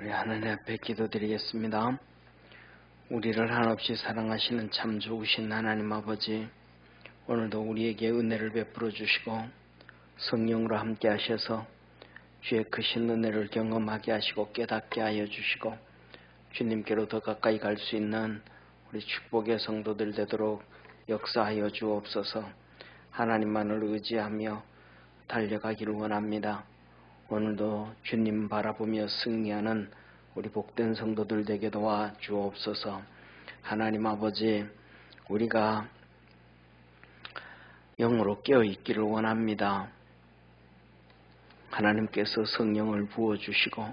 우리 하나님 앞에 기도드리겠습니다. 우리를 한없이 사랑하시는 참 좋으신 하나님 아버지, 오늘도 우리에게 은혜를 베풀어 주시고 성령으로 함께 하셔서 주의 크신 은혜를 경험하게 하시고 깨닫게 하여 주시고 주님께로 더 가까이 갈 수 있는 우리 축복의 성도들 되도록 역사하여 주옵소서. 하나님만을 의지하며 달려가기를 원합니다. 오늘도 주님 바라보며 승리하는 우리 복된 성도들 되게 도와 주옵소서. 하나님 아버지, 우리가 영으로 깨어있기를 원합니다. 하나님께서 성령을 부어주시고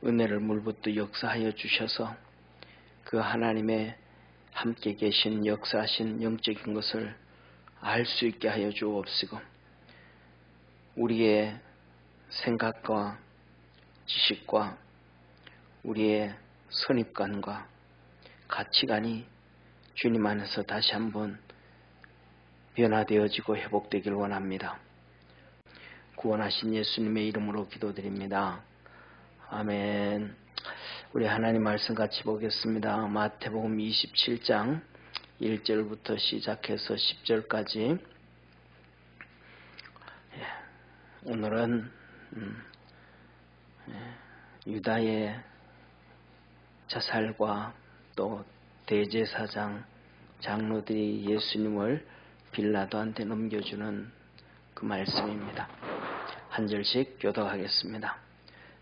은혜를 물붓듯 역사하여 주셔서 그 하나님의 함께 계신 역사하신 영적인 것을 알 수 있게 하여 주옵시고, 우리의 생각과 지식과 우리의 선입관과 가치관이 주님 안에서 다시 한번 변화되어지고 회복되기를 원합니다. 구원하신 예수님의 이름으로 기도드립니다. 아멘. 우리 하나님 말씀 같이 보겠습니다. 마태복음 27장 1절부터 시작해서 10절까지. 오늘은 유다의 자살과 또 대제사장 장로들이 예수님을 빌라도한테 넘겨주는 그 말씀입니다. 한 절씩 교독하겠습니다.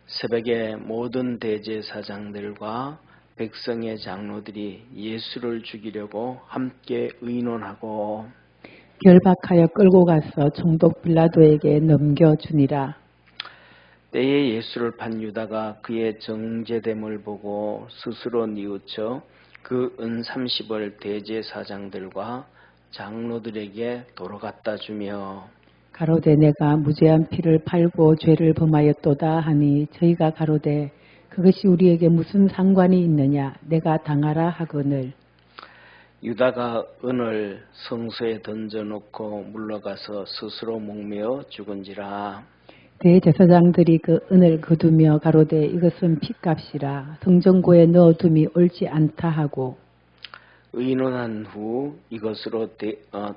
새벽에 모든 대제사장들과 백성의 장로들이 예수를 죽이려고 함께 의논하고 결박하여 끌고 가서 총독 빌라도에게 넘겨주니라. 때에 예수를 판 유다가 그의 정죄됨을 보고 스스로 뉘우쳐 그 은 30을 대제사장들과 장로들에게 도로 갖다 주며 가로되 내가 무죄한 피를 팔고 죄를 범하였도다 하니 저희가 가로되 그것이 우리에게 무슨 상관이 있느냐, 내가 당하라 하거늘. 유다가 은을 성소에 던져놓고 물러가서 스스로 목매어 죽은지라. 대제사장들이 그 은을 거두며 가로되 이것은 핏값이라 성전고에 넣어둠이 옳지 않다 하고 의논한 후 이것으로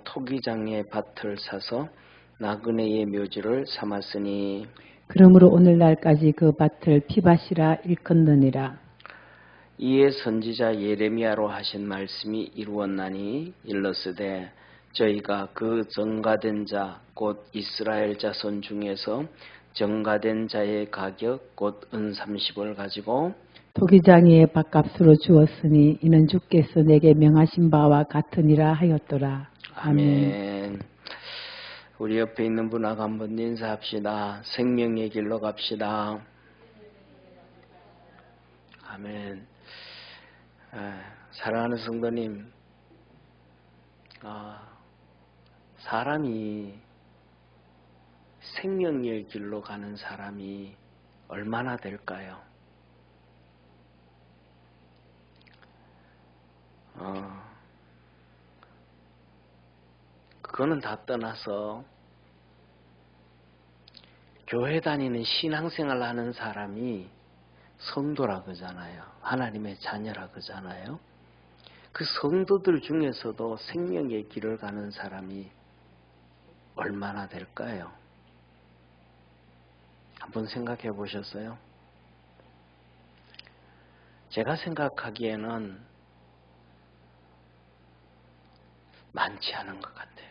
토기장의 밭을 사서 나그네의 묘지를 삼았으니 그러므로 오늘날까지 그 밭을 피밭이라 일컫느니라. 이에 선지자 예레미야로 하신 말씀이 이루었나니 일렀으되 저희가 그 정가된 자 곧 이스라엘 자손 중에서 정가된 자의 가격 곧 은 30을 가지고 토기장이의 밭값으로 주었으니 이는 주께서 내게 명하신 바와 같으니라 하였더라. 아멘. 우리 옆에 있는 분하고 한번 인사합시다. 생명의 길로 갑시다. 아멘. 사랑하는 성도님, 사람이 생명의 길로 가는 사람이 얼마나 될까요? 그거는 다 떠나서 교회 다니는 신앙생활 하는 사람이 성도라 그러잖아요. 하나님의 자녀라 그러잖아요. 그 성도들 중에서도 생명의 길을 가는 사람이 얼마나 될까요? 한번 생각해 보셨어요? 제가 생각하기에는 많지 않은 것 같아요.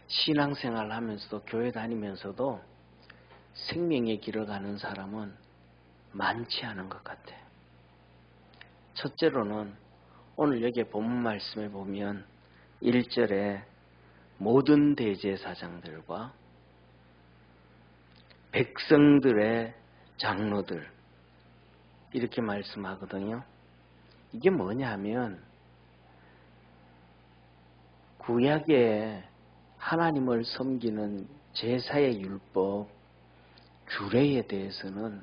신앙생활 하면서도 교회 다니면서도 생명의 길을 가는 사람은 많지 않은 것 같아요. 첫째로는 오늘 여기 본문 말씀에 보면 1절에 모든 대제사장들과 백성들의 장로들 이렇게 말씀하거든요. 이게 뭐냐 하면 구약에 하나님을 섬기는 제사의 율법, 규례에 대해서는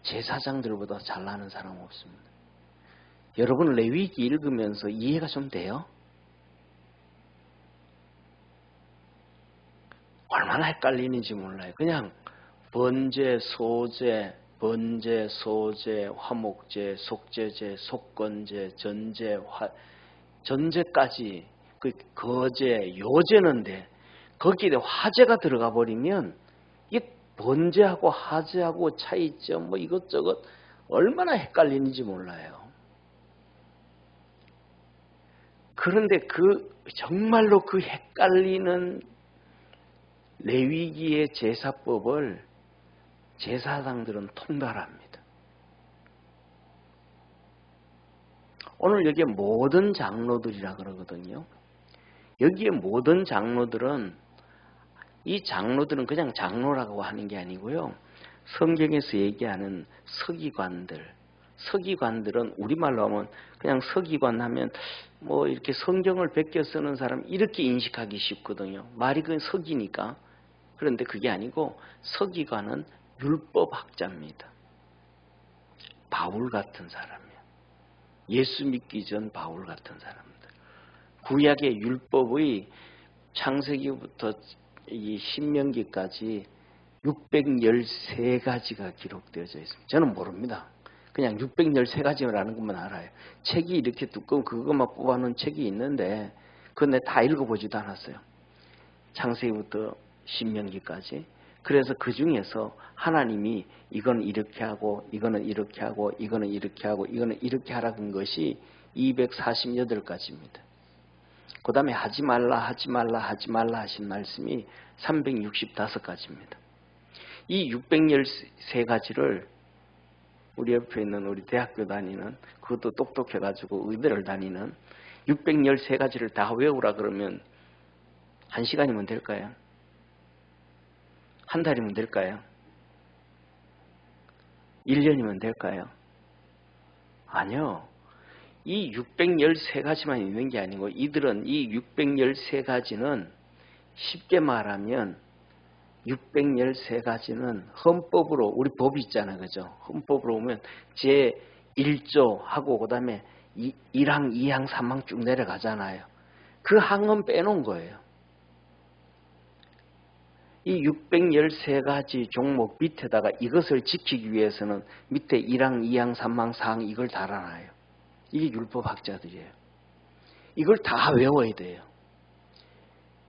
제사장들보다 잘나는 사람 없습니다. 여러분 레위기 읽으면서 이해가 좀 돼요? 얼마나 헷갈리는지 몰라요. 그냥 번제, 소제, 번제, 소제, 화목제, 속제제, 속건제, 전제, 전제까지 그 거제, 요제는데 거기에 화제가 들어가 버리면 이 번제하고 화제하고 차이점 뭐 이것저것 얼마나 헷갈리는지 몰라요. 그런데 정말로 그 헷갈리는 레위기의 제사법을 제사장들은 통달합니다. 오늘 여기에 모든 장로들이라 그러거든요. 여기에 모든 장로들은 이 장로들은 그냥 장로라고 하는 게 아니고요. 성경에서 얘기하는 서기관들은 우리말로 하면 그냥 서기관 하면 뭐 이렇게 성경을 베껴 쓰는 사람 이렇게 인식하기 쉽거든요. 말이 그냥 서기니까. 그런데 그게 아니고 서기관은 율법학자입니다. 바울 같은 사람이에요. 예수 믿기 전 바울 같은 사람들. 구약의 율법의 창세기부터 이 신명기까지 613가지가 기록되어져 있습니다. 저는 모릅니다. 그냥 613가지라는 것만 알아요. 책이 이렇게 두꺼운 그것만 뽑아놓은 책이 있는데 그건 내가 다 읽어보지도 않았어요. 창세기부터 신명기까지. 그래서 그 중에서 하나님이 이건 이렇게 하고 이거는 이렇게 하고 이거는 이렇게 하고 이거는 이렇게 하라고 한 것이 248가지입니다. 그 다음에 하지 말라 하신 말씀이 365가지입니다. 이 613가지를 우리 옆에 있는 우리 대학교 다니는 그것도 똑똑해가지고 의대를 다니는 613가지를 다 외우라 그러면 1시간이면 될까요? 한 달이면 될까요? 1년이면 될까요? 아니요. 이 613가지만 있는 게 아니고 이들은 이 613가지는 쉽게 말하면 613가지는 헌법으로 우리 법이 있잖아요. 그죠? 헌법으로 보면 제1조 하고 그 다음에 1항, 2항, 3항 쭉 내려가잖아요. 그 항은 빼놓은 거예요. 이 613가지 종목 밑에다가 이것을 지키기 위해서는 밑에 1항, 2항, 3항, 4항 이걸 달아놔요. 이게 율법학자들이에요. 이걸 다 외워야 돼요.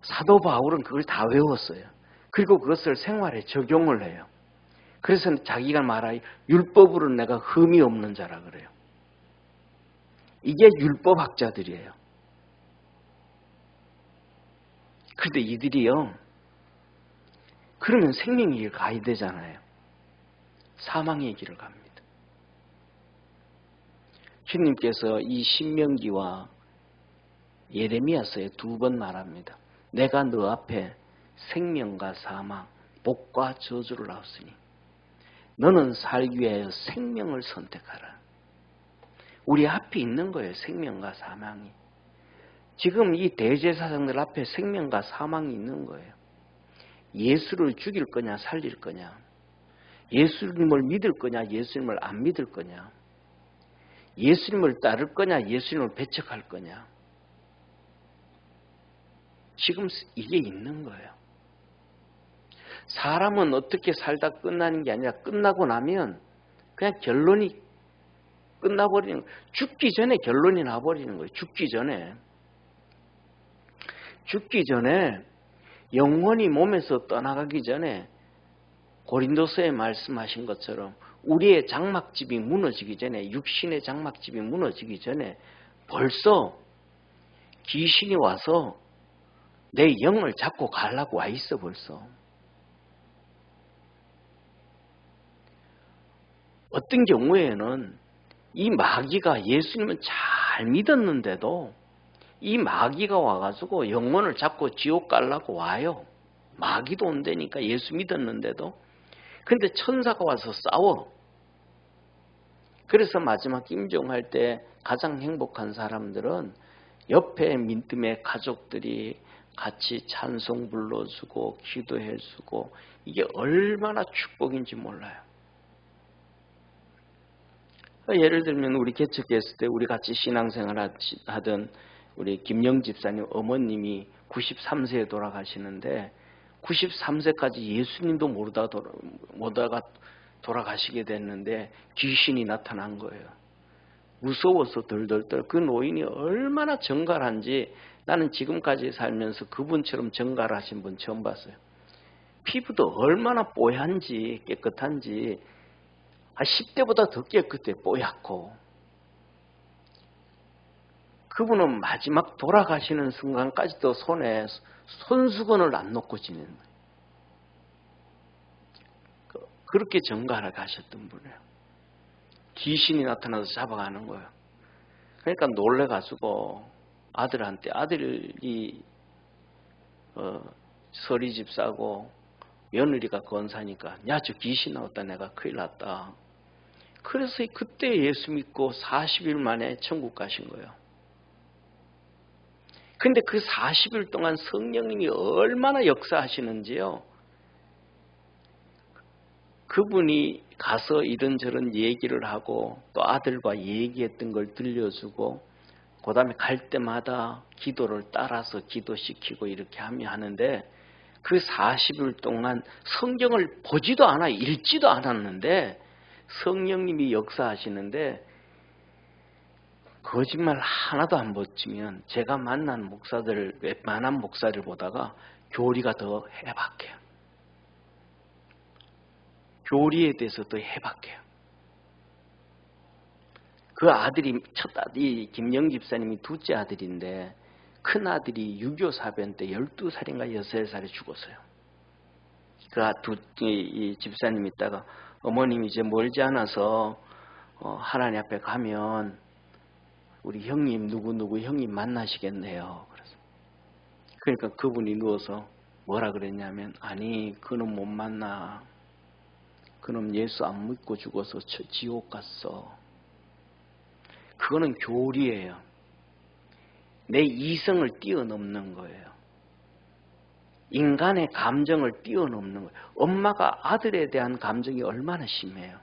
사도 바울은 그걸 다 외웠어요. 그리고 그것을 생활에 적용을 해요. 그래서 자기가 말하기 율법으로 내가 흠이 없는 자라 그래요. 이게 율법학자들이에요. 그런데 이들이요. 그러면 생명의 길을 가야 되잖아요. 사망의 길을 갑니다. 주님께서 이 신명기와 예레미야서에 2번 말합니다. 내가 너 앞에 생명과 사망, 복과 저주를 놨으니 너는 살기 위하여 생명을 선택하라. 우리 앞에 있는 거예요. 생명과 사망이. 지금 이 대제사장들 앞에 생명과 사망이 있는 거예요. 예수를 죽일 거냐 살릴 거냐, 예수님을 믿을 거냐 예수님을 안 믿을 거냐, 예수님을 따를 거냐 예수님을 배척할 거냐. 지금 이게 있는 거예요. 사람은 어떻게 살다 끝나는 게 아니라 끝나고 나면 그냥 결론이 끝나버리는 거예요. 죽기 전에 결론이 나버리는 거예요. 죽기 전에 영혼이 몸에서 떠나가기 전에 고린도서에 말씀하신 것처럼 우리의 장막집이 무너지기 전에, 육신의 장막집이 무너지기 전에 벌써 귀신이 와서 내 영을 잡고 가려고 와 있어 벌써. 어떤 경우에는 이 마귀가 예수님은 잘 믿었는데도 이 마귀가 와가지고 영혼을 잡고 지옥 가려고 와요. 마귀도 온다니까 예수 믿었는데도. 근데 천사가 와서 싸워. 그래서 마지막 임종할 때 가장 행복한 사람들은 옆에 민뜸의 가족들이 같이 찬송 불러주고 기도해주고 이게 얼마나 축복인지 몰라요. 예를 들면 우리 개척했을 때 우리 같이 신앙생활 하던 우리 김영 집사님 어머님이 93세에 돌아가시는데 93세까지 예수님도 모르다가 돌아가시게 됐는데 귀신이 나타난 거예요. 무서워서 덜덜덜. 그 노인이 얼마나 정갈한지 나는 지금까지 살면서 그분처럼 정갈하신 분 처음 봤어요. 피부도 얼마나 뽀얀지 깨끗한지 10대보다 더 깨끗해 뽀얗고. 그분은 마지막 돌아가시는 순간까지도 손에 손수건을 안 놓고 지내는 거예요. 그렇게 정갈하게 하셨던 분이에요. 귀신이 나타나서 잡아가는 거예요. 그러니까 놀래가지고 아들한테, 아들이 서리 집사고 며느리가 권사니까 야, 저 귀신 나왔다, 내가 큰일 났다. 그래서 그때 예수 믿고 40일 만에 천국 가신 거예요. 근데 그 40일 동안 성령님이 얼마나 역사하시는지요. 그분이 가서 이런저런 얘기를 하고 또 아들과 얘기했던 걸 들려주고 그 다음에 갈 때마다 기도를 따라서 기도시키고 이렇게 하는데 그 40일 동안 성경을 보지도 않아 읽지도 않았는데 성령님이 역사하시는데 거짓말 하나도 안 버티면 제가 만난 목사들, 웬만한 목사를 보다가 교리가 더 해박해요. 교리에 대해서 더 해박해요. 그 아들이 첫 아들이 김영 집사님이 둘째 아들인데 큰 아들이 6.25 사변 때 12살인가 13살에 죽었어요. 이 집사님이 있다가 어머님 이제 멀지 않아서 하나님 앞에 가면 우리 형님 누구 형님 만나시겠네요. 그러니까 그분이 누워서 뭐라 그랬냐면 아니 그놈 못 만나. 그놈 예수 안 믿고 죽어서 지옥 갔어. 그거는 교리예요. 내 이성을 뛰어넘는 거예요. 인간의 감정을 뛰어넘는 거예요. 엄마가 아들에 대한 감정이 얼마나 심해요.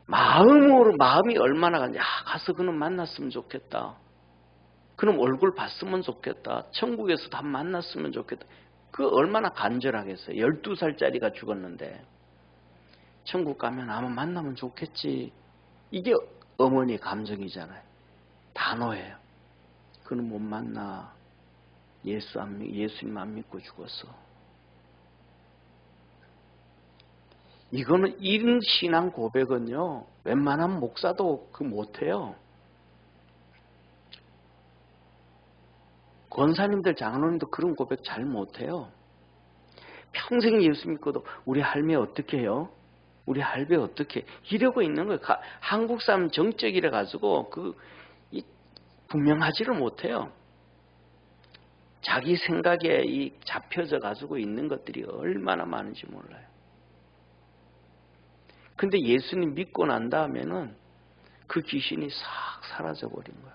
마음이 얼마나 가서 그놈 만났으면 좋겠다. 그놈 얼굴 봤으면 좋겠다. 천국에서도 한 만났으면 좋겠다. 그 얼마나 간절하겠어요. 12살짜리가 죽었는데 천국 가면 아마 만나면 좋겠지. 이게 어머니 감정이잖아요. 단호해요. 그는 못 만나. 예수님 안 믿고 죽었어. 이거는 이런 신앙 고백은요. 웬만한 목사도 못해요. 권사님들, 장로님도 그런 고백 잘 못해요. 평생 예수 믿고도 우리 할매 어떻게 해요? 우리 할배 어떻게 이러고 있는 거예요. 한국 사람 정적이라 가지고 분명하지를 못해요. 자기 생각에 잡혀져 가지고 있는 것들이 얼마나 많은지 몰라요. 근데 예수님 믿고 난 다음에는 그 귀신이 싹 사라져 버린 거예요.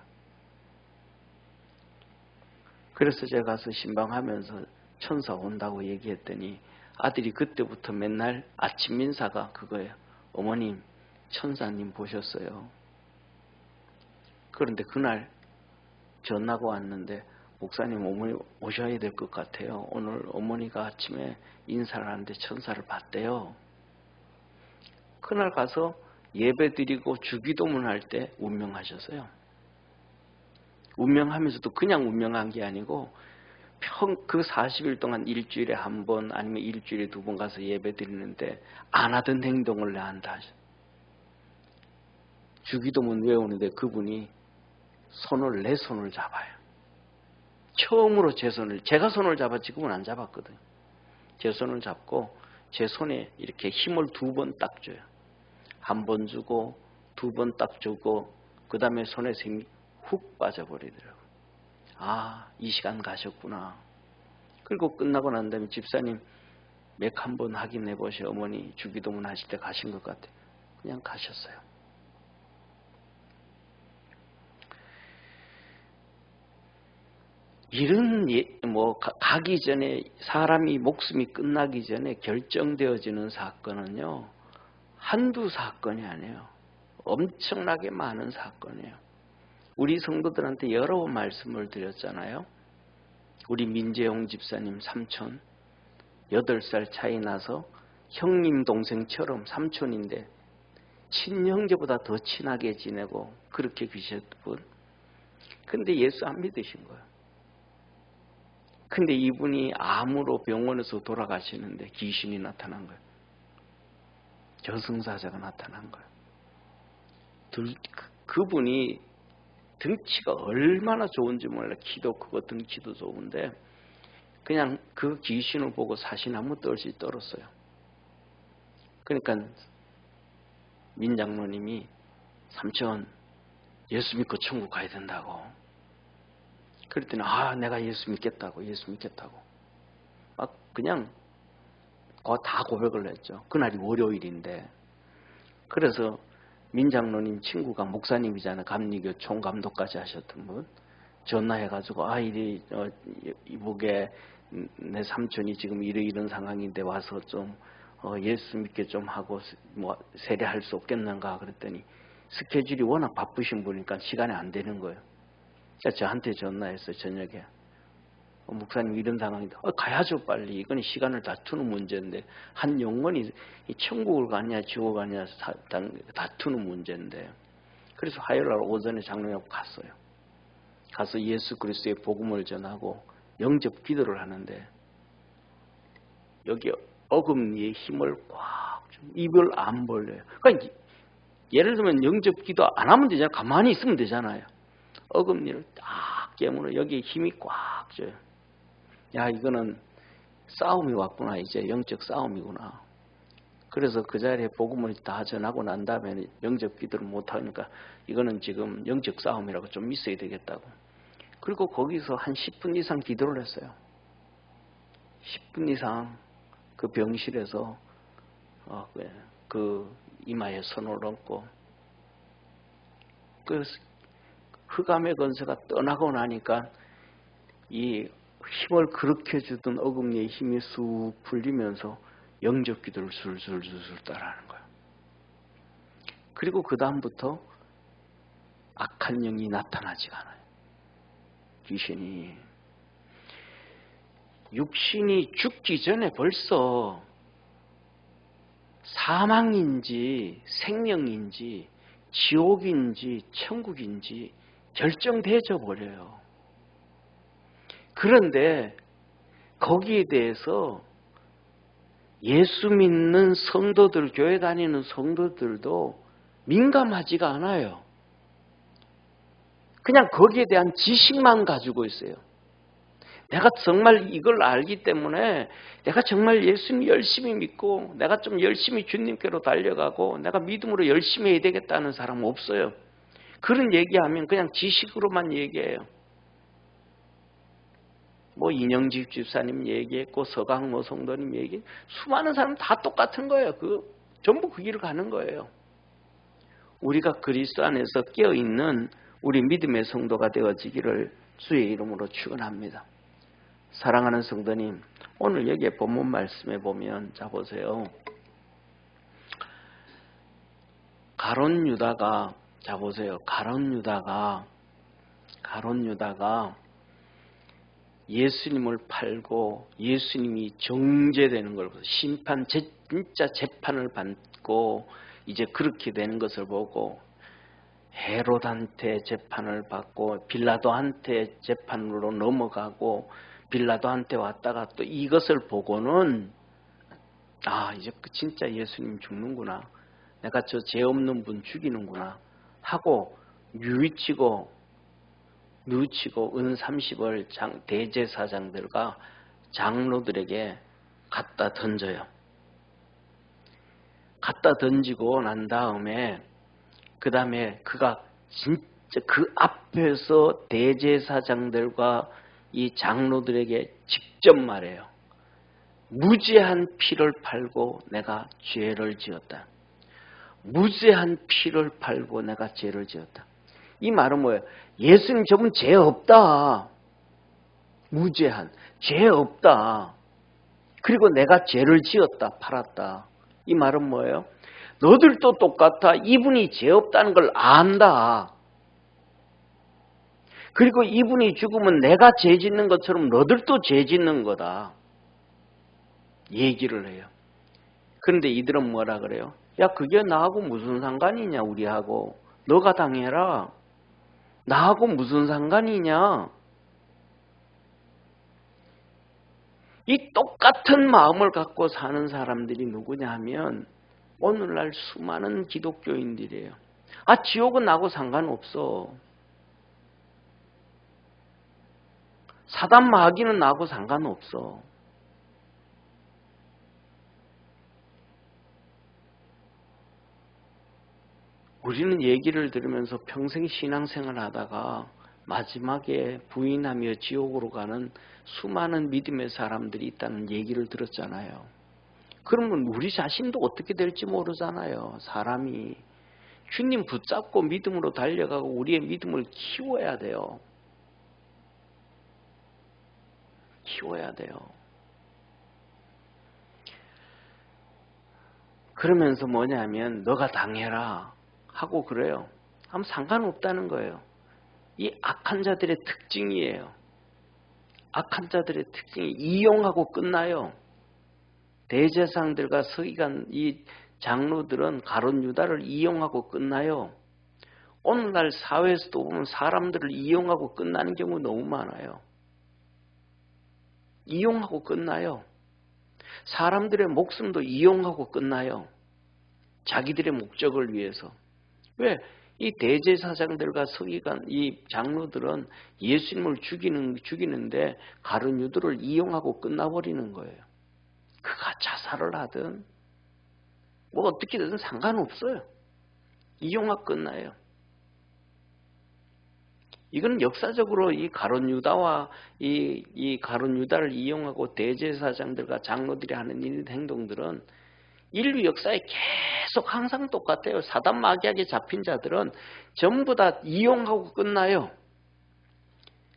그래서 제가 가서 신방하면서 천사 온다고 얘기했더니 아들이 그때부터 맨날 아침 인사가 그거예요. 어머님, 천사님 보셨어요. 그런데 그날 전화가 왔는데 목사님 어머니 오셔야 될 것 같아요. 오늘 어머니가 아침에 인사를 하는데 천사를 봤대요. 그날 가서 예배 드리고 주기도문 할 때 운명하셨어요. 운명하면서도 그냥 운명한 게 아니고 그 40일 동안 일주일에 한 번 아니면 일주일에 2번 가서 예배 드리는데 안 하던 행동을 내한다 하셔. 주기도문 외우는데 그분이 내 손을 잡아요. 처음으로 제가 손을 잡아 지금은 안 잡았거든요. 제 손을 잡고 제 손에 이렇게 힘을 2번 딱 줘요. 한 번 주고 2번 딱 주고 그 다음에 손에서 힘이 훅 빠져버리더라고요. 아, 이 시간 가셨구나. 그리고 끝나고 난 다음에 집사님 맥 한번 확인해 보셔. 어머니 주기도문 하실 때 가신 것 같아요. 그냥 가셨어요. 이런 가기 전에 사람이 목숨이 끝나기 전에 결정되어지는 사건은요. 한두 사건이 아니에요. 엄청나게 많은 사건이에요. 우리 성도들한테 여러 번 말씀을 드렸잖아요. 우리 민재용 집사님 삼촌 8살 차이 나서 형님 동생처럼 삼촌인데 친형제보다 더 친하게 지내고 그렇게 계셨던 분. 근데 예수 안 믿으신 거예요. 근데 이분이 암으로 병원에서 돌아가시는데 귀신이 나타난 거예요. 저승사자가 나타난 거예요. 그분이 등치가 얼마나 좋은지 몰라. 키도 크고 등치도 좋은데 그냥 그 귀신을 보고 사시나무 떨듯이 떨었어요. 그러니까 민장로님이 삼촌 예수 믿고 천국 가야 된다고. 그랬더니 내가 예수 믿겠다고 막 그냥 다 고백을 했죠. 그날이 월요일인데. 그래서 민장로님 친구가 목사님이잖아요. 감리교 총감독까지 하셨던 분. 전화해가지고 이북에 내 삼촌이 지금 이런 상황인데 와서 좀 예수 믿게 좀 하고 뭐 세례할 수 없겠는가 그랬더니 스케줄이 워낙 바쁘신 분이니까 시간이 안 되는 거예요. 저한테 전화해서 저녁에 목사님 이런 상황인데 가야죠 빨리. 이건 시간을 다투는 문제인데 한 영혼이 천국을 가냐 지옥을 가냐 다투는 문제인데. 그래서 화요일날 오전에 장로님하고 갔어요. 가서 예수 그리스도의 복음을 전하고 영접 기도를 하는데 여기 어금니에 힘을 꽉 좀 입을 안 벌려요. 그러니까 예를 들면 영접 기도 안 하면 되잖아요. 가만히 있으면 되잖아요. 어금니를 딱 깨물어 여기에 힘이 꽉 져요. 야 이거는 싸움이 왔구나. 이제 영적 싸움이구나. 그래서 그 자리에 복음을 다 전하고 난 다음에 영접 기도를 못하니까 이거는 지금 영적 싸움이라고 좀 있어야 되겠다고. 그리고 거기서 한 10분 이상 기도를 했어요. 10분 이상 그 병실에서 그 이마에 손을 얹고 그 흑암의 권세가 떠나고 나니까 이 힘을 그렇게 주던 어금니의 힘이 쑥 풀리면서 영접 기도를 술술술술 따라하는 거예요. 그리고 그 다음부터 악한 영이 나타나지가 않아요. 귀신이 육신이 죽기 전에 벌써 사망인지 생명인지 지옥인지 천국인지 결정되어 버려요. 그런데 거기에 대해서 예수 믿는 성도들, 교회 다니는 성도들도 민감하지가 않아요. 그냥 거기에 대한 지식만 가지고 있어요. 내가 정말 이걸 알기 때문에 내가 정말 예수님 열심히 믿고 내가 좀 열심히 주님께로 달려가고 내가 믿음으로 열심히 해야 되겠다는 사람은 없어요. 그런 얘기하면 그냥 지식으로만 얘기해요. 뭐 인영집 집사님 얘기했고 서강모 성도님 얘기, 수많은 사람 다 똑같은 거예요. 전부 그 길을 가는 거예요. 우리가 그리스도 안에서 깨어있는 우리 믿음의 성도가 되어지기를 주의 이름으로 축원합니다. 사랑하는 성도님, 오늘 여기에 본문 말씀에 보면 자 보세요. 가룟 유다가 자 보세요. 가룟 유다가 예수님을 팔고 예수님이 정죄되는 걸 보고 진짜 재판을 받고 이제 그렇게 되는 것을 보고 헤롯한테 재판을 받고 빌라도한테 재판으로 넘어가고 빌라도한테 왔다가 또 이것을 보고는 이제 진짜 예수님 죽는구나. 내가 저 죄 없는 분 죽이는구나 하고 뉘우치고 은 30을 대제사장들과 장로들에게 갖다 던져요. 갖다 던지고 난 다음에 그 다음에 그가 진짜 그 앞에서 대제사장들과 이 장로들에게 직접 말해요. 무죄한 피를 팔고 내가 죄를 지었다. 무죄한 피를 팔고 내가 죄를 지었다. 이 말은 뭐예요? 예수님 저분 죄 없다. 무죄한 죄 없다. 그리고 내가 죄를 지었다. 팔았다. 이 말은 뭐예요? 너들도 똑같아. 이분이 죄 없다는 걸 안다. 그리고 이분이 죽으면 내가 죄 짓는 것처럼 너들도 죄 짓는 거다. 얘기를 해요. 그런데 이들은 뭐라 그래요? 야, 그게 나하고 무슨 상관이냐, 우리하고. 너가 당해라. 나하고 무슨 상관이냐. 이 똑같은 마음을 갖고 사는 사람들이 누구냐 하면 오늘날 수많은 기독교인들이에요. 아, 지옥은 나하고 상관없어. 사단 마귀는 나하고 상관없어. 우리는 얘기를 들으면서 평생 신앙생활 하다가 마지막에 부인하며 지옥으로 가는 수많은 믿음의 사람들이 있다는 얘기를 들었잖아요. 그러면 우리 자신도 어떻게 될지 모르잖아요. 사람이. 주님 붙잡고 믿음으로 달려가고 우리의 믿음을 키워야 돼요. 키워야 돼요. 그러면서 뭐냐면 너가 당해라 하고 그래요. 아무 상관없다는 거예요. 이 악한 자들의 특징이에요. 악한 자들의 특징이 이용하고 끝나요. 대제사장들과 서기관 이 장로들은 가룟 유다를 이용하고 끝나요. 오늘날 사회에서도 보면 사람들을 이용하고 끝나는 경우 너무 많아요. 이용하고 끝나요. 사람들의 목숨도 이용하고 끝나요. 자기들의 목적을 위해서. 왜? 이 대제사장들과 서기관, 이 장로들은 예수님을 죽이는데 가룟 유다를 이용하고 끝나버리는 거예요. 그가 자살을 하든 뭐 어떻게든 상관없어요. 이용하고 끝나요. 이건 역사적으로 이 가룟 유다와 이 가룟 유다를 이용하고 대제사장들과 장로들이 하는 이 행동들은 인류 역사에 계속 항상 똑같아요. 사단 마귀에게 잡힌 자들은 전부 다 이용하고 끝나요.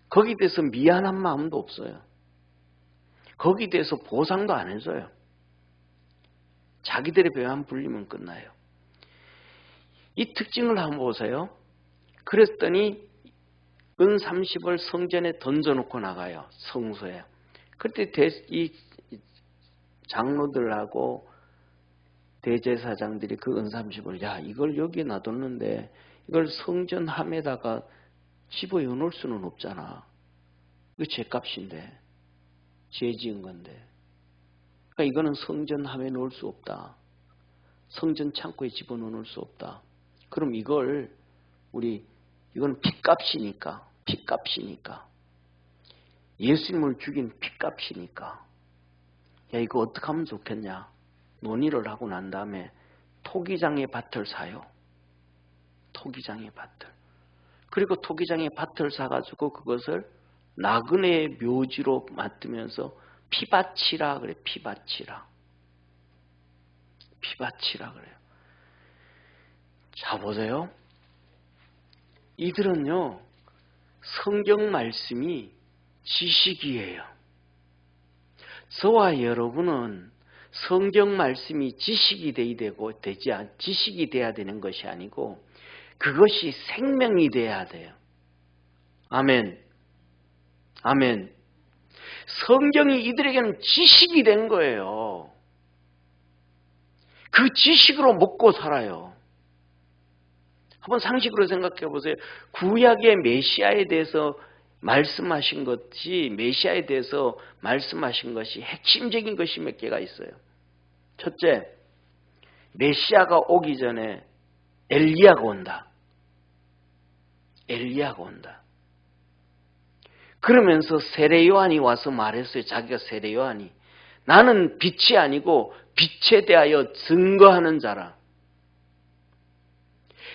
거기에 대해서 미안한 마음도 없어요. 거기에 대해서 보상도 안 해줘요. 자기들의 배만 불리면 끝나요. 이 특징을 한번 보세요. 그랬더니 은 30을 성전에 던져놓고 나가요. 성소에. 그때 이 장로들하고 대제사장들이 그 은 30을 야 이걸 여기에 놔뒀는데 이걸 성전 함에다가 집어넣어 놓을 수는 없잖아. 이거 죄값인데. 죄 지은 건데. 그러니까 이거는 성전 함에 넣을 수 없다. 성전 창고에 집어넣을 수 없다. 그럼 이건 핏값이니까. 예수님을 죽인 핏값이니까. 야 이거 어떻게 하면 좋겠냐. 논의를 하고 난 다음에 토기장의 밭을 사요. 토기장의 밭을. 그리고 토기장의 밭을 사가지고 그것을 나그네의 묘지로 만들면서 피바치라 그래. 피바치라 그래요. 자 보세요. 이들은요. 성경 말씀이 지식이에요. 저와 여러분은 성경 말씀이 지식이 지식이 돼야 되는 것이 아니고 그것이 생명이 돼야 돼요. 아멘. 아멘. 성경이 이들에게는 지식이 된 거예요. 그 지식으로 먹고 살아요. 한번 상식으로 생각해 보세요. 구약의 메시아에 대해서 말씀하신 것이 핵심적인 것이 몇 개가 있어요. 첫째, 메시아가 오기 전에 엘리야가 온다. 그러면서 세례 요한이 와서 말했어요. 자기가 세례 요한이. 나는 빛이 아니고 빛에 대하여 증거하는 자라.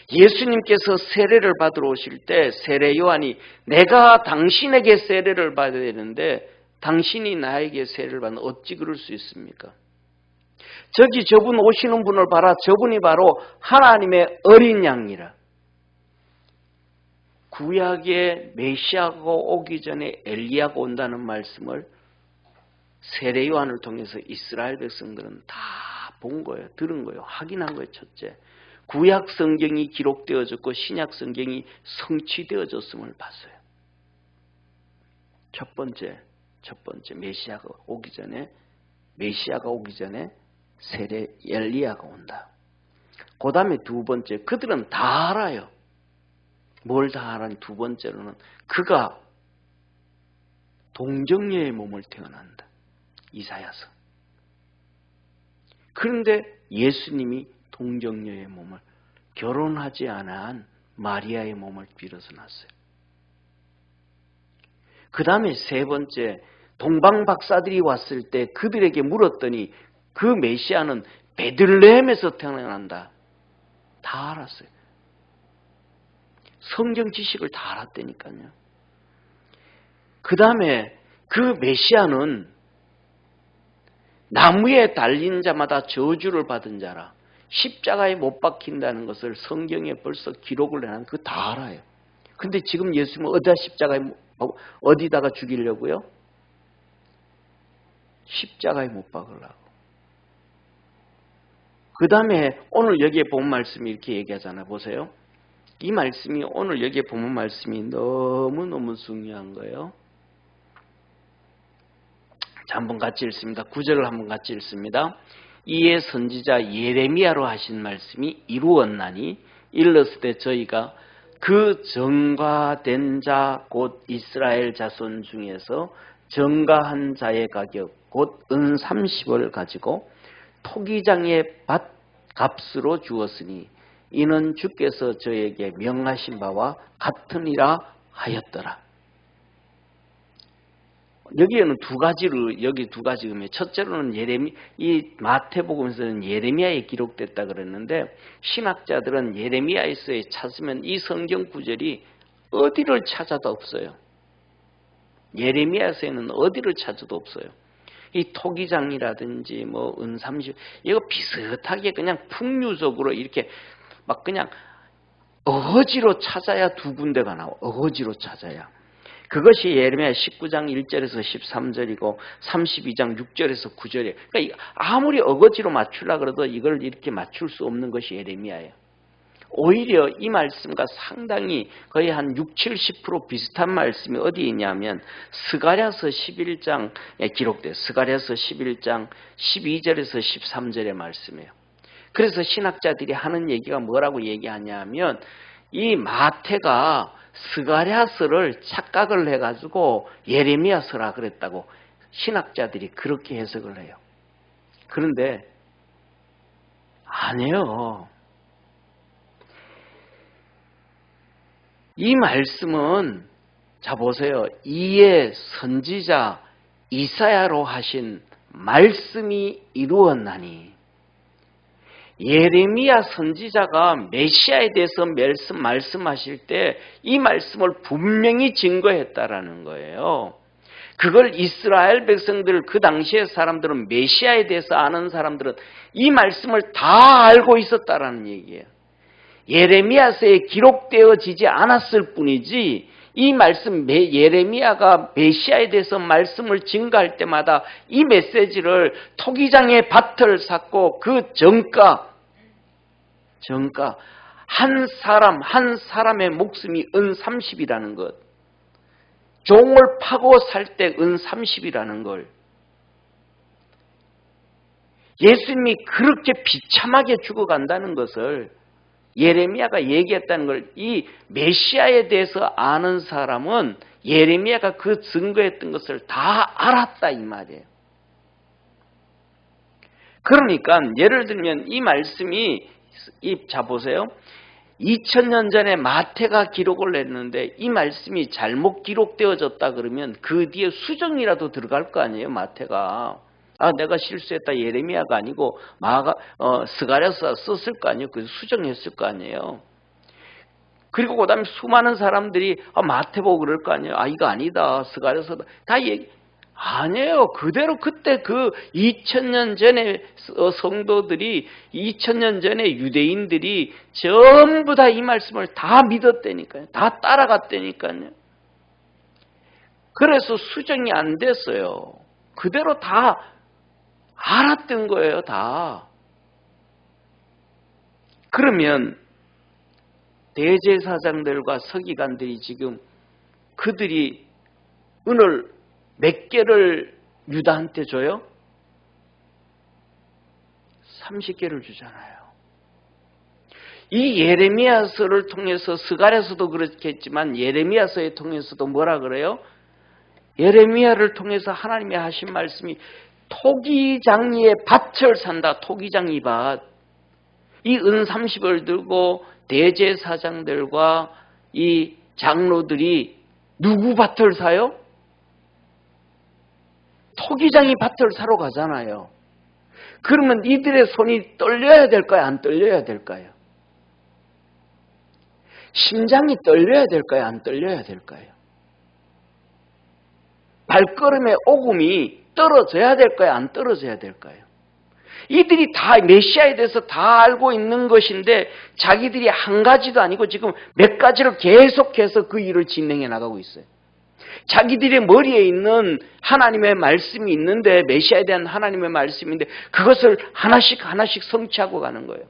예수님께서 세례를 받으러 오실 때 세례 요한이 내가 당신에게 세례를 받아야 되는데 당신이 나에게 세례를 받는 어찌 그럴 수 있습니까? 저분 오시는 분을 봐라. 저분이 바로 하나님의 어린 양이라. 구약의 메시아가 오기 전에 엘리야가 온다는 말씀을 세례 요한을 통해서 이스라엘 백성들은 다 본 거예요. 들은 거예요. 확인한 거예요. 첫째. 구약 성경이 기록되어졌고 신약 성경이 성취되어졌음을 봤어요. 첫 번째 메시아가 오기 전에 세례 엘리야가 온다. 그 다음에 두 번째, 그들은 다 알아요. 뭘 다 알아니? 두 번째로는 그가 동정녀의 몸을 태어난다. 이사야서. 그런데 예수님이 동정녀의 몸을, 결혼하지 않은 마리아의 몸을 빌어서 났어요. 그 다음에 세 번째, 동방 박사들이 왔을 때 그들에게 물었더니 그 메시아는 베들레헴에서 태어난다. 다 알았어요. 성경 지식을 다 알았다니까요. 그 다음에 그 메시아는 나무에 달린 자마다 저주를 받은 자라, 십자가에 못 박힌다는 것을 성경에 벌써 기록을 해놨는 그거 다 알아요. 근데 지금 예수님은 어디다가 죽이려고요? 십자가에 못 박으려고. 그 다음에 오늘 여기에 본 말씀이 이렇게 얘기하잖아요. 보세요. 이 말씀이, 오늘 여기에 보면 말씀이 너무너무 중요한 거예요. 자, 한번 같이 읽습니다. 9절을 한번 같이 읽습니다. 이에 선지자 예레미야로 하신 말씀이 이루었나니 일렀을 저희가 그 정과된 자 곧 이스라엘 자손 중에서 정과한 자의 가격 곧 은 30을 가지고 토기장의 밭 값으로 주었으니 이는 주께서 저에게 명하신 바와 같으니라 하였더라. 여기에는 두 가지로, 여기 두 가지 의미. 첫째로는 이 마태복음에서는 예레미야에 기록됐다 그랬는데, 신학자들은 예레미야에서 찾으면 이 성경 구절이 어디를 찾아도 없어요. 예레미야에서는 어디를 찾아도 없어요. 이 토기장이라든지 뭐 은30, 이거 비슷하게 그냥 풍류적으로 이렇게 막 그냥 어거지로 찾아야 두 군데가 나와. 어거지로 찾아야. 그것이 예레미야 19장 1절에서 13절이고 32장 6절에서 9절이에요. 그러니까 아무리 어거지로 맞추려고 해도 이걸 이렇게 맞출 수 없는 것이 예레미야예요. 오히려 이 말씀과 상당히 거의 한 60, 70% 비슷한 말씀이 어디 있냐면 스가랴서 11장에 기록돼요. 스가랴서 11장 12절에서 13절의 말씀이에요. 그래서 신학자들이 하는 얘기가 뭐라고 얘기하냐면 이 마태가 스가랴서를 착각을 해가지고 예레미야서라 그랬다고 신학자들이 그렇게 해석을 해요. 그런데 아니에요. 이 말씀은, 자 보세요. 이에 선지자 이사야로 하신 말씀이 이루었나니, 예레미야 선지자가 메시아에 대해서 말씀하실 때 이 말씀을 분명히 증거했다라는 거예요. 그걸 이스라엘 백성들, 그 당시의 사람들은, 메시아에 대해서 아는 사람들은 이 말씀을 다 알고 있었다라는 얘기예요. 예레미야서에 기록되어지지 않았을 뿐이지 이 말씀, 예레미야가 메시아에 대해서 말씀을 증거할 때마다 이 메시지를 토기장의 밭을 샀고 그 정가 한 사람의 목숨이 은 30이라는 것, 종을 파고 살 때 은 30이라는 걸, 예수님이 그렇게 비참하게 죽어간다는 것을 예레미야가 얘기했다는 걸, 이 메시아에 대해서 아는 사람은 예레미야가 그 증거했던 것을 다 알았다 이 말이에요. 그러니까 예를 들면 이 말씀이, 자 보세요. 2000년 전에 마태가 기록을 했는데 이 말씀이 잘못 기록되어졌다 그러면 그 뒤에 수정이라도 들어갈 거 아니에요. 마태가 내가 실수했다, 예레미야가 아니고 스가랴서 썼을 거 아니에요. 그래서 수정했을 거 아니에요. 그리고 그 다음에 수많은 사람들이 마태보고 그럴 거 아니에요. 이거 아니다, 스가랴서다, 다 얘기 아니에요. 그대로 그때 그 2000년 전에 성도들이, 2000년 전에 유대인들이 전부 다 이 말씀을 다 믿었다니까요. 다 따라갔다니까요. 그래서 수정이 안 됐어요. 그대로 다 알았던 거예요, 다. 그러면 대제사장들과 서기관들이 지금 그들이 은을 몇 개를 유다한테 줘요? 30개를 주잖아요. 이 예레미야서를 통해서 스가랴서도 그렇겠지만 예레미야서에 통해서도 뭐라 그래요? 예레미야를 통해서 하나님이 하신 말씀이 토기장이의 밭을 산다. 토기장이 밭. 이 은 30을 들고 대제사장들과 이 장로들이 누구 밭을 사요? 토기장이 밭을 사러 가잖아요. 그러면 이들의 손이 떨려야 될까요? 안 떨려야 될까요? 심장이 떨려야 될까요? 안 떨려야 될까요? 발걸음의 오금이 떨어져야 될까요? 안 떨어져야 될까요? 이들이 다 메시아에 대해서 다 알고 있는 것인데 자기들이 한 가지도 아니고 지금 몇 가지를 계속해서 그 일을 진행해 나가고 있어요. 자기들의 머리에 있는 하나님의 말씀이 있는데 메시아에 대한 하나님의 말씀인데 그것을 하나씩 하나씩 성취하고 가는 거예요.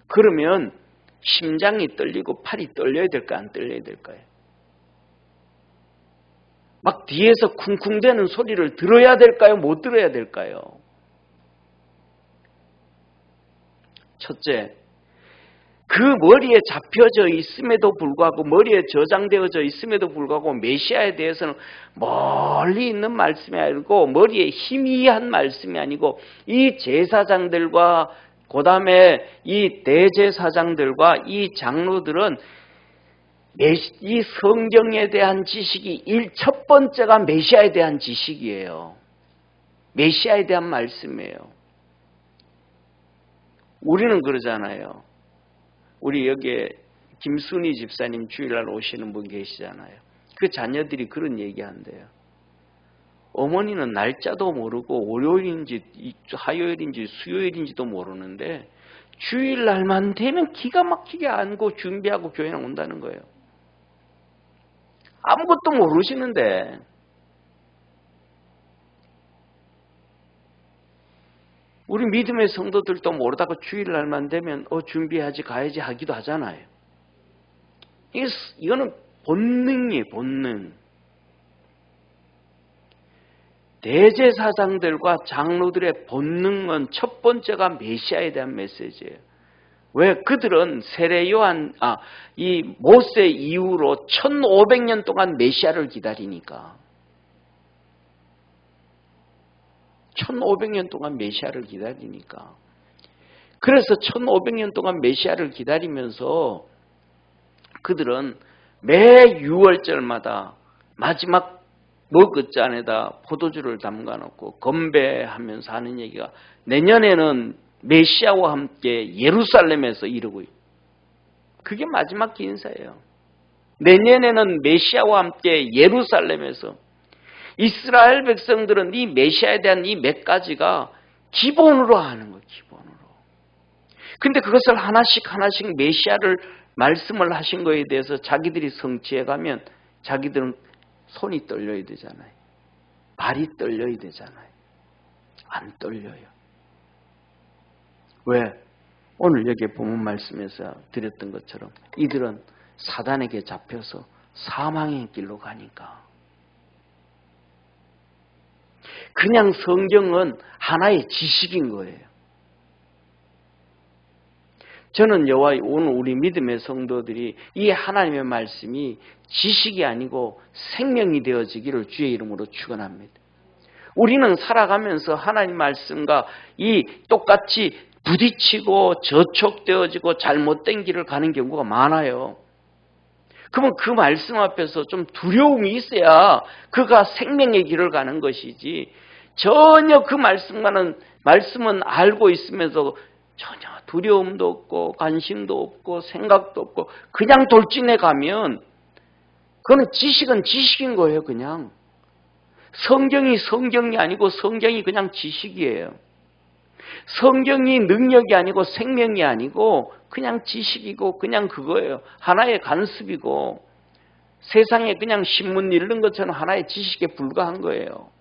그러면 심장이 떨리고 팔이 떨려야 될까 안 떨려야 될까요? 막 뒤에서 쿵쿵대는 소리를 들어야 될까요? 못 들어야 될까요? 첫째, 그 머리에 잡혀져 있음에도 불구하고 머리에 저장되어져 있음에도 불구하고 메시아에 대해서는 멀리 있는 말씀이 아니고 머리에 희미한 말씀이 아니고 이 제사장들과 그 다음에 이 대제사장들과 이 장로들은 이 성경에 대한 지식이 첫 번째가 메시아에 대한 지식이에요. 메시아에 대한 말씀이에요. 우리는 그러잖아요. 우리 여기에 김순희 집사님 주일날 오시는 분 계시잖아요. 그 자녀들이 그런 얘기한대요. 어머니는 날짜도 모르고 월요일인지 화요일인지 수요일인지도 모르는데 주일날만 되면 기가 막히게 안고 준비하고 교회에 온다는 거예요. 아무것도 모르시는데 우리 믿음의 성도들도 모르다가 주일날만 되면 준비하지 가야지 하기도 하잖아요. 이거는 본능이에요. 본능. 대제사장들과 장로들의 본능은 첫 번째가 메시아에 대한 메시지예요. 왜? 그들은 이 모세 이후로 1500년 동안 메시아를 기다리니까. 1500년 동안 메시아를 기다리니까. 그래서 1500년 동안 메시아를 기다리면서 그들은 매 6월절마다 마지막 먹잇잔에다 포도주를 담가놓고 건배하면서 하는 얘기가 내년에는 메시아와 함께 예루살렘에서 이루고 있어요. 그게 마지막 기인사예요. 내년에는 메시아와 함께 예루살렘에서. 이스라엘 백성들은 이 메시아에 대한 이 몇 가지가 기본으로 하는 거예요. 기본으로. 근데 그것을 하나씩 하나씩 메시아를 말씀을 하신 거에 대해서 자기들이 성취해 가면 자기들은 손이 떨려야 되잖아요. 발이 떨려야 되잖아요. 안 떨려요. 왜? 오늘 여기 본문 말씀에서 드렸던 것처럼 이들은 사단에게 잡혀서 사망의 길로 가니까. 그냥 성경은 하나의 지식인 거예요. 저는 오늘 우리 믿음의 성도들이 이 하나님의 말씀이 지식이 아니고 생명이 되어지기를 주의 이름으로 축원합니다. 우리는 살아가면서 하나님 말씀과 이 똑같이 부딪히고 저촉되어지고 잘못된 길을 가는 경우가 많아요. 그러면 그 말씀 앞에서 좀 두려움이 있어야 그가 생명의 길을 가는 것이지 전혀 그 말씀은 알고 있으면서 전혀 두려움도 없고 관심도 없고 생각도 없고 그냥 돌진해 가면 그거는 지식은 지식인 거예요. 그냥 성경이 성경이 아니고 성경이 그냥 지식이에요. 성경이 능력이 아니고 생명이 아니고 그냥 지식이고 그냥 그거예요. 하나의 관습이고 세상에 그냥 신문 읽는 것처럼 하나의 지식에 불과한 거예요.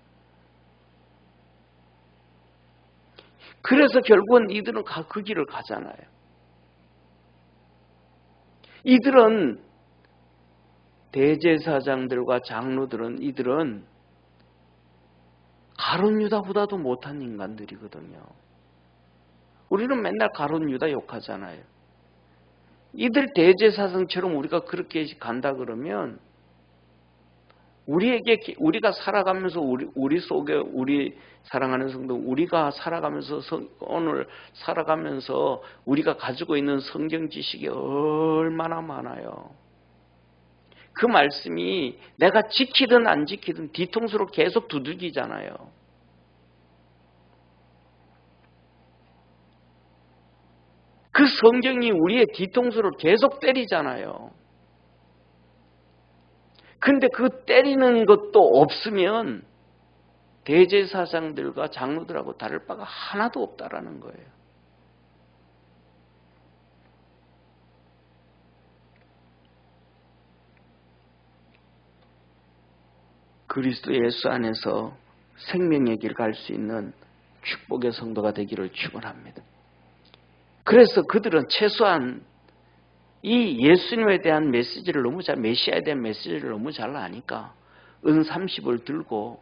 그래서 결국은 이들은 그 길을 가잖아요. 이들은 대제사장들과 장로들은 이들은 가룟 유다보다도 못한 인간들이거든요. 우리는 맨날 가룟 유다 욕하잖아요. 이들 대제사장처럼 우리가 그렇게 간다 그러면 우리가 살아가면서 우리 속에 우리 사랑하는 성도 우리가 살아가면서 오늘 살아가면서 우리가 가지고 있는 성경 지식이 얼마나 많아요. 그 말씀이 내가 지키든 안 지키든 뒤통수로 계속 두들기잖아요. 그 성경이 우리의 뒤통수를 계속 때리잖아요. 근데 그 때리는 것도 없으면 대제사장들과 장로들하고 다를 바가 하나도 없다라는 거예요. 그리스도 예수 안에서 생명의 길 갈 수 있는 축복의 성도가 되기를 축원합니다. 그래서 그들은 최소한 이 예수님에 대한 메시지를 메시아에 대한 메시지를 너무 잘 아니까 은 30을 들고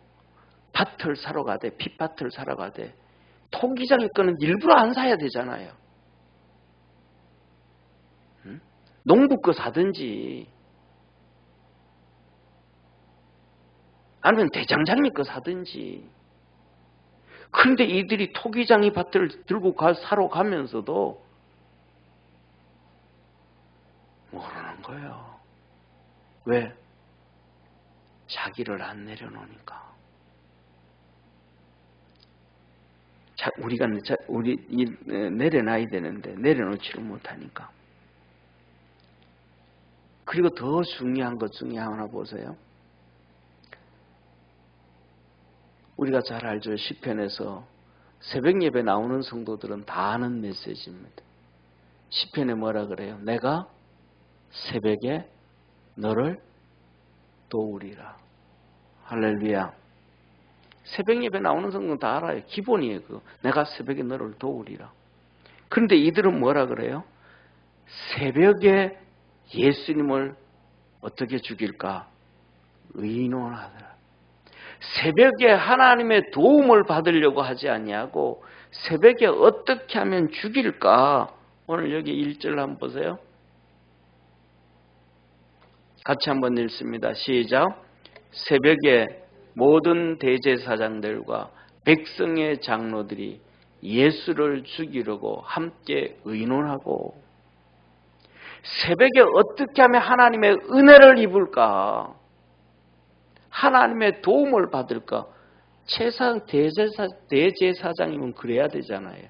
밭을 사러 가되 핏밭을 사러 가되 토기장의 거는 일부러 안 사야 되잖아요. 농부 거 사든지 아니면 대장장이 거 사든지. 그런데 이들이 토기장이 밭을 들고 사러 가면서도 모르는 거예요. 왜? 자기를 안 내려놓으니까. 우리 내려놔야 되는데 내려놓지를 못하니까. 그리고 더 중요한 것 중에 하나 보세요. 우리가 잘 알죠. 시편에서 새벽 예배 나오는 성도들은 다 아는 메시지입니다. 시편에 뭐라 그래요? 내가 새벽에 너를 도우리라. 할렐루야. 새벽 예배 나오는 성도는 다 알아요. 기본이에요. 내가 새벽에 너를 도우리라. 그런데 이들은 뭐라 그래요? 새벽에 예수님을 어떻게 죽일까? 의논하더라. 새벽에 하나님의 도움을 받으려고 하지 아니하고 새벽에 어떻게 하면 죽일까? 오늘 여기 1절 한번 보세요. 같이 한번 읽습니다. 시작. 새벽에 모든 대제사장들과 백성의 장로들이 예수를 죽이려고 함께 의논하고 새벽에 어떻게 하면 하나님의 은혜를 입을까? 하나님의 도움을 받을까? 최소한 대제사장이면 그래야 되잖아요.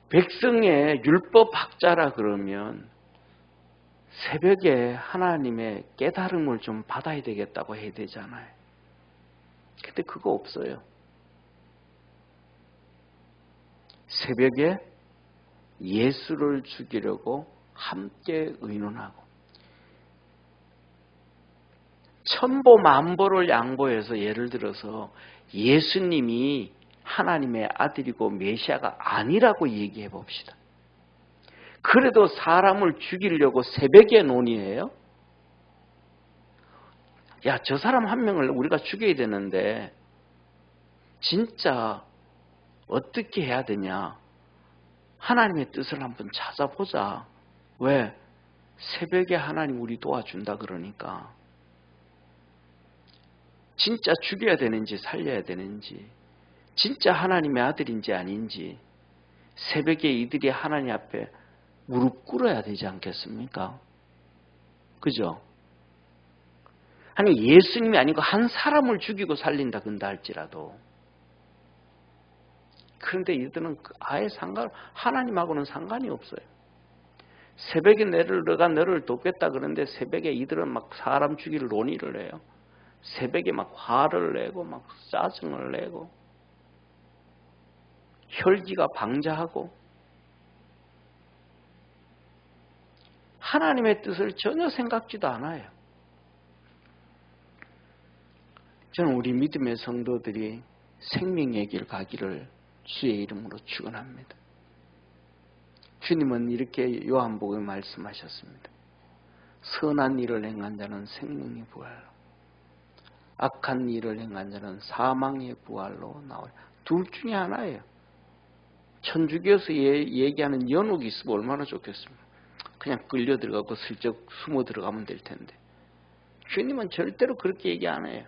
백성의 율법학자라 그러면 새벽에 하나님의 깨달음을 좀 받아야 되겠다고 해야 되잖아요. 근데 그거 없어요. 새벽에 예수를 죽이려고 함께 의논하고 천보 만보를 양보해서 예를 들어서 예수님이 하나님의 아들이고 메시아가 아니라고 얘기해 봅시다. 그래도 사람을 죽이려고 새벽에 논의해요? 야, 저 사람 한 명을 우리가 죽여야 되는데 진짜 어떻게 해야 되냐? 하나님의 뜻을 한번 찾아보자. 왜? 새벽에 하나님 우리 도와준다 그러니까. 진짜 죽여야 되는지 살려야 되는지, 진짜 하나님의 아들인지 아닌지 새벽에 이들이 하나님 앞에 무릎 꿇어야 되지 않겠습니까? 그죠? 아니 예수님이 아니고 한 사람을 죽이고 살린다 근다 할지라도. 그런데 이들은 아예 하나님하고는 상관이 없어요. 새벽에 내가 너를 돕겠다 그러는데 새벽에 이들은 막 사람 죽일 논의를 해요. 새벽에 막 화를 내고 막 짜증을 내고 혈기가 방자하고 하나님의 뜻을 전혀 생각지도 않아요. 저는 우리 믿음의 성도들이 생명의 길 가기를 주의 이름으로 축원합니다. 주님은 이렇게 요한복음에 말씀하셨습니다. 선한 일을 행한 자는 생명의 부활로, 악한 일을 행한 자는 사망의 부활로 나와요. 둘 중에 하나예요. 천주교에서 얘기하는 연옥이 있으면 얼마나 좋겠습니까? 그냥 끌려 들어가고 슬쩍 숨어 들어가면 될 텐데. 주님은 절대로 그렇게 얘기 안 해요.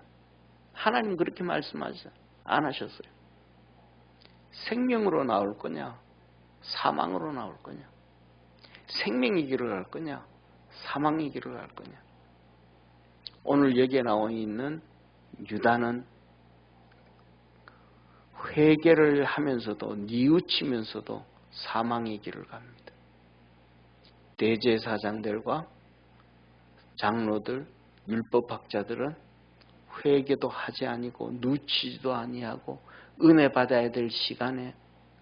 하나님 그렇게 말씀하지 안 하셨어요. 생명으로 나올 거냐, 사망으로 나올 거냐, 생명의 길을 갈 거냐, 사망의 길을 갈 거냐. 오늘 여기에 나와 있는 유다는 회개를 하면서도 뉘우치면서도 사망의 길을 갑니다. 대제사장들과 장로들, 율법학자들은 회개도 하지 아니고 누치지도 아니하고 은혜 받아야 될 시간에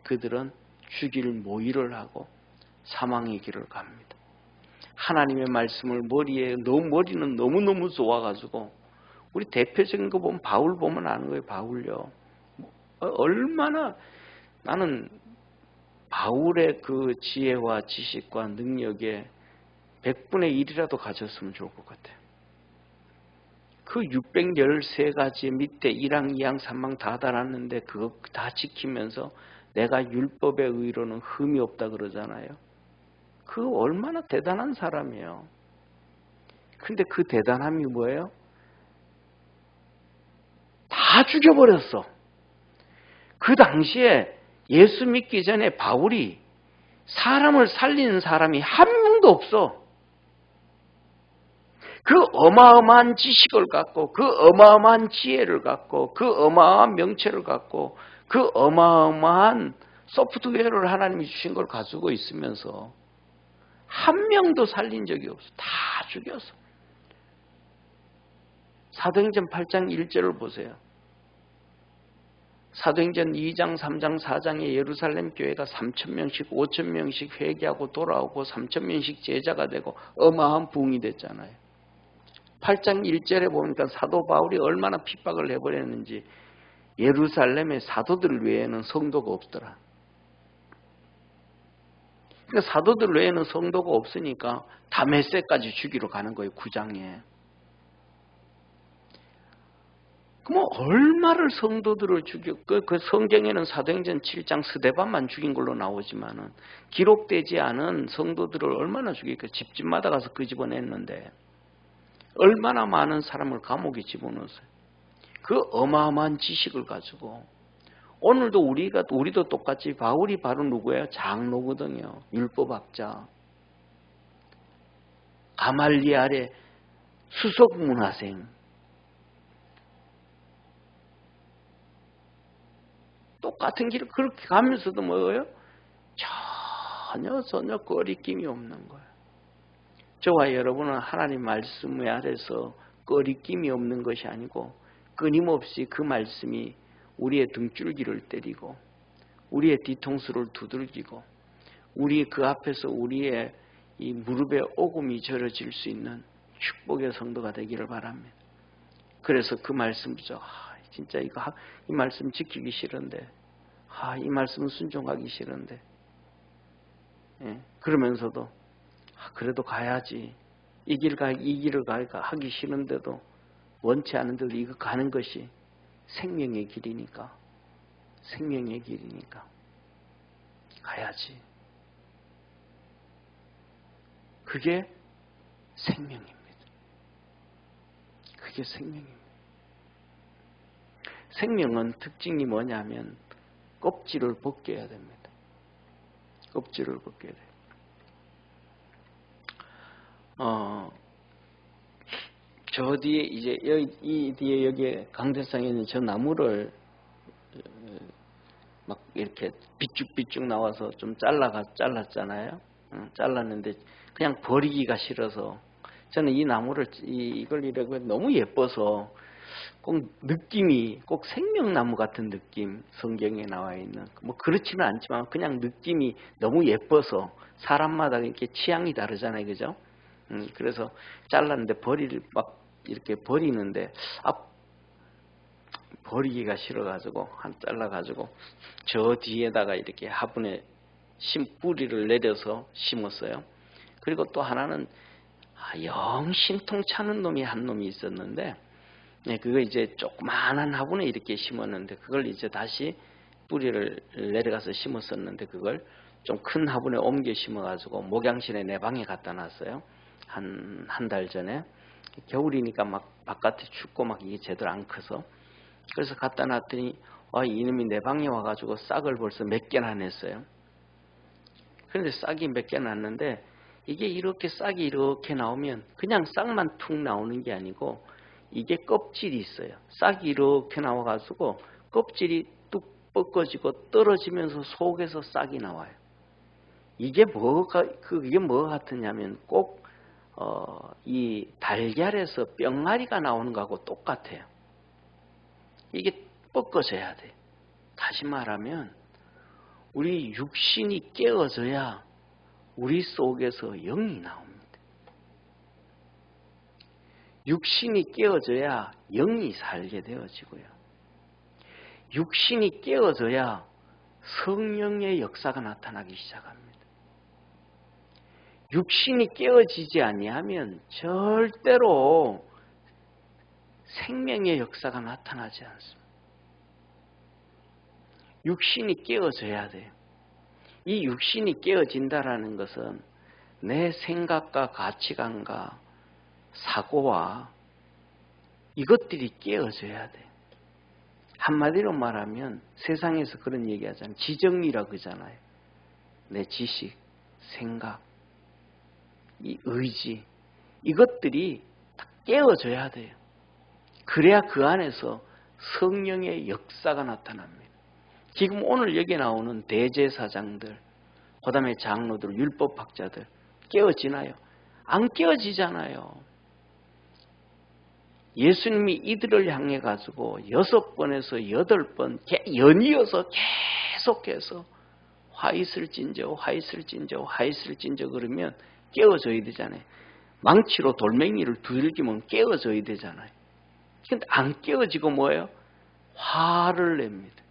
그들은 죽일 모의를 하고 사망의 길을 갑니다. 하나님의 말씀을 머리는 너무너무 좋아가지고 우리 대표적인 거 보면 바울 보면 아는 거예요. 바울요. 얼마나 나는 바울의 그 지혜와 지식과 능력에 100분의 1이라도 가졌으면 좋을 것 같아요. 그 613가지 밑에 1항, 2항, 3항 다 달았는데 그거 다 지키면서 내가 율법의 의로는 흠이 없다 그러잖아요. 그 얼마나 대단한 사람이에요. 근데 그 대단함이 뭐예요? 다 죽여버렸어. 그 당시에 예수 믿기 전에 바울이 사람을 살리는 사람이 한 명도 없어. 그 어마어마한 지식을 갖고 그 어마어마한 지혜를 갖고 그 어마어마한 명체를 갖고 그 어마어마한 소프트웨어를 하나님이 주신 걸 가지고 있으면서 한 명도 살린 적이 없어. 다 죽였어. 사도행전 8장 1절을 보세요. 사도행전 2장, 3장, 4장에 예루살렘 교회가 3,000명씩, 5,000명씩 회개하고 돌아오고 3,000명씩 제자가 되고 어마어마한 부흥이 됐잖아요. 8장 1절에 보니까 사도 바울이 얼마나 핍박을 해버렸는지 예루살렘의 사도들 외에는 성도가 없더라. 그러니까 사도들 외에는 성도가 없으니까 다메섹까지 죽이러 가는 거예요. 9장에. 그럼 얼마를 성도들을 죽였고 그 성경에는 사도행전 7장 스데반만 죽인 걸로 나오지만은 기록되지 않은 성도들을 얼마나 죽였고 집집마다 가서 끄집어냈는데 얼마나 많은 사람을 감옥에 집어넣었어요. 그 어마어마한 지식을 가지고 오늘도 우리도 똑같이 바울이 바로 누구예요? 장로거든요. 율법학자. 가말리알의 수석 문화생. 똑같은 길을 그렇게 가면서도 뭐예요? 전혀 꺼리낌이 없는 거예요. 저와 여러분은 하나님 말씀 아래서 꺼리낌이 없는 것이 아니고 끊임없이 그 말씀이 우리의 등줄기를 때리고 우리의 뒤통수를 두들기고 우리 그 앞에서 우리의 이 무릎에 오금이 절어질 수 있는 축복의 성도가 되기를 바랍니다. 그래서 그 말씀이죠. 진짜 이 말씀 지키기 싫은데, 이 말씀은 순종하기 싫은데, 그러면서도 그래도 가야지. 이 길을 하기 싫은데도 원치 않은데도 이거 가는 것이 생명의 길이니까 가야지. 그게 생명입니다. 그게 생명입니다. 생명은 특징이 뭐냐면 껍질을 벗겨야 됩니다. 껍질을 벗겨야 돼요. 저 뒤에 이제 이 뒤에 여기에 강대상에 있는 저 나무를 막 이렇게 비쭉비쭉 나와서 좀 잘랐잖아요. 잘랐는데 그냥 버리기가 싫어서 저는 이 나무를 이걸 이렇게 너무 예뻐서 꼭 느낌이 꼭 생명나무 같은 느낌, 성경에 나와 있는 뭐 그렇지는 않지만 그냥 느낌이 너무 예뻐서 사람마다 이렇게 취향이 다르잖아요, 그죠? 그래서 잘랐는데 막 이렇게 버리는데 버리기가 싫어가지고 잘라가지고 저 뒤에다가 이렇게 화분에 뿌리를 내려서 심었어요. 그리고 또 하나는 영 신통찮은 놈이 한 놈이 있었는데, 그거 이제 조그마한 화분에 이렇게 심었는데, 그걸 이제 다시 뿌리를 내려가서 심었었는데, 그걸 좀 큰 화분에 옮겨 심어가지고 목양실에 내 방에 갖다 놨어요. 한 달 전에. 겨울이니까 막 바깥에 춥고 막 이게 제대로 안 커서. 그래서 갖다 놨더니 이놈이 내 방에 와가지고 싹을 벌써 몇 개나 냈어요. 그런데 싹이 몇 개 났는데, 이게 이렇게 싹이 이렇게 나오면 그냥 싹만 툭 나오는 게 아니고 이게 껍질이 있어요. 싹이 이렇게 나와가지고 껍질이 뚝 벗겨지고 떨어지면서 속에서 싹이 나와요. 이게 그게 뭐가 같으냐면 꼭 이 달걀에서 뿅아리가 나오는 거하고 똑같아요. 이게 벗겨져야 돼요. 다시 말하면 우리 육신이 깨어져야 우리 속에서 영이 나옵니다. 육신이 깨어져야 영이 살게 되어지고요. 육신이 깨어져야 성령의 역사가 나타나기 시작합니다. 육신이 깨어지지 아니하면 절대로 생명의 역사가 나타나지 않습니다. 육신이 깨어져야 돼요. 이 육신이 깨어진다라는 것은 내 생각과 가치관과 사고와 이것들이 깨어져야 돼요. 한마디로 말하면 세상에서 그런 얘기하잖아요. 지정이라고 그러잖아요. 내 지식, 생각, 이 의지, 이것들이 다 깨어져야 돼요. 그래야 그 안에서 성령의 역사가 나타납니다. 지금 오늘 여기 나오는 대제사장들, 그 다음에 장로들, 율법학자들 깨어지나요? 안 깨어지잖아요. 예수님이 이들을 향해 가지고 6번에서 8번 연이어서 계속해서 화 있을진저 그러면 깨어져야 되잖아요. 망치로 돌멩이를 두들기면 깨어져야 되잖아요. 근데 안 깨어지고 뭐예요? 화를 냅니다.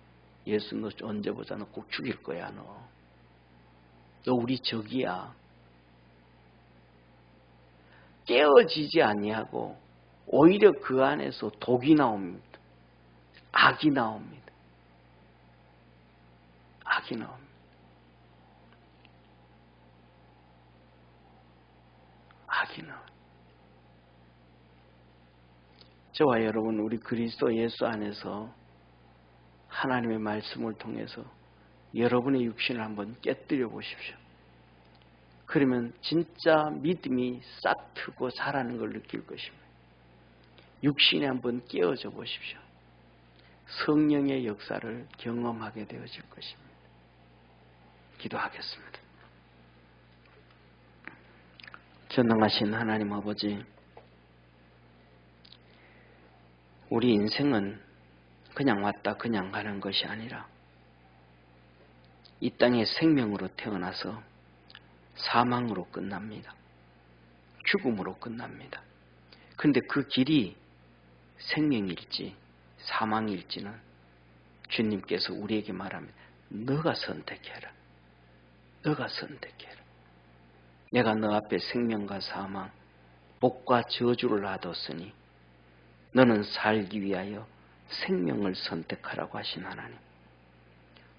예수 너 언제 보자. 너 꼭 죽일 거야. 너 우리 적이야. 깨어지지 아니하고 오히려 그 안에서 독이 나옵니다. 악이 나옵니다. 악이 나옵니다. 악이 나옵니다. 저와 여러분, 우리 그리스도 예수 안에서 하나님의 말씀을 통해서 여러분의 육신을 한번 깨뜨려 보십시오. 그러면 진짜 믿음이 싹 트고 자라는 걸 느낄 것입니다. 육신에 한번 깨어져 보십시오. 성령의 역사를 경험하게 되어질 것입니다. 기도하겠습니다. 전능하신 하나님 아버지, 우리 인생은 그냥 왔다 그냥 가는 것이 아니라 이 땅에 생명으로 태어나서 사망으로 끝납니다. 죽음으로 끝납니다. 근데 그 길이 생명일지 사망일지는 주님께서 우리에게 말합니다. 너가 선택해라. 너가 선택해라. 내가 너 앞에 생명과 사망, 복과 저주를 놔뒀으니 너는 살기 위하여 생명을 선택하라고 하신 하나님.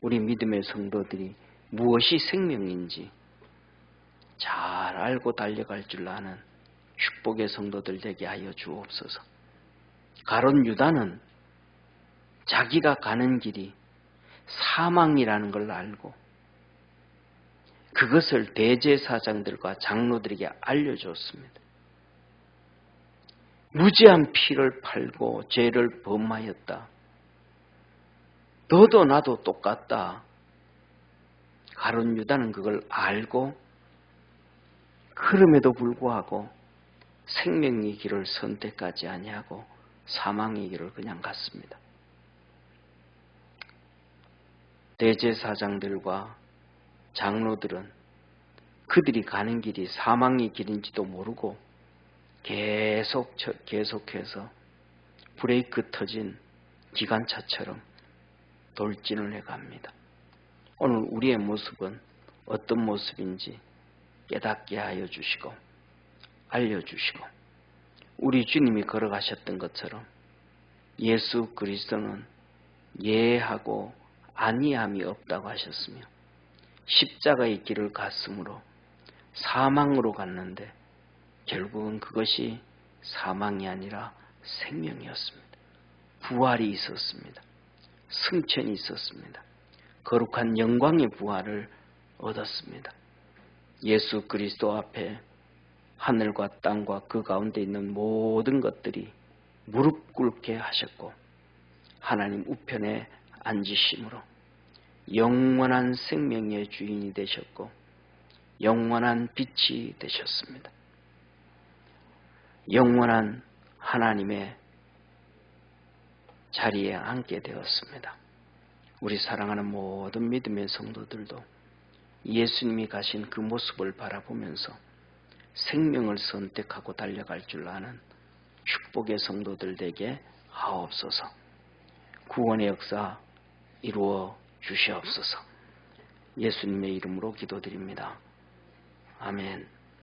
우리 믿음의 성도들이 무엇이 생명인지 잘 알고 달려갈 줄 아는 축복의 성도들 되게 하여 주옵소서. 가룟 유다는 자기가 가는 길이 사망이라는 걸 알고 그것을 대제사장들과 장로들에게 알려줬습니다. 무지한 피를 팔고 죄를 범하였다. 너도 나도 똑같다. 가룟 유다는 그걸 알고 그럼에도 불구하고 생명의 길을 선택하지 아니하고 사망의 길을 그냥 갔습니다. 대제사장들과 장로들은 그들이 가는 길이 사망의 길인지도 모르고 계속해서 브레이크 터진 기관차처럼 돌진을 해갑니다. 오늘 우리의 모습은 어떤 모습인지 깨닫게 하여 주시고 알려주시고 우리 주님이 걸어가셨던 것처럼 예수 그리스도는 예하고 아니함이 없다고 하셨으며 십자가의 길을 갔으므로 사망으로 갔는데 결국은 그것이 사망이 아니라 생명이었습니다. 부활이 있었습니다. 승천이 있었습니다. 거룩한 영광의 부활을 얻었습니다. 예수 그리스도 앞에 하늘과 땅과 그 가운데 있는 모든 것들이 무릎 꿇게 하셨고 하나님 우편에 앉으심으로 영원한 생명의 주인이 되셨고 영원한 빛이 되셨습니다. 영원한 하나님의 자리에 앉게 되었습니다. 우리 사랑하는 모든 믿음의 성도들도 예수님이 가신 그 모습을 바라보면서 생명을 선택하고 달려갈 줄 아는 축복의 성도들 되게 하옵소서. 구원의 역사 이루어 주시옵소서. 예수님의 이름으로 기도드립니다. 아멘.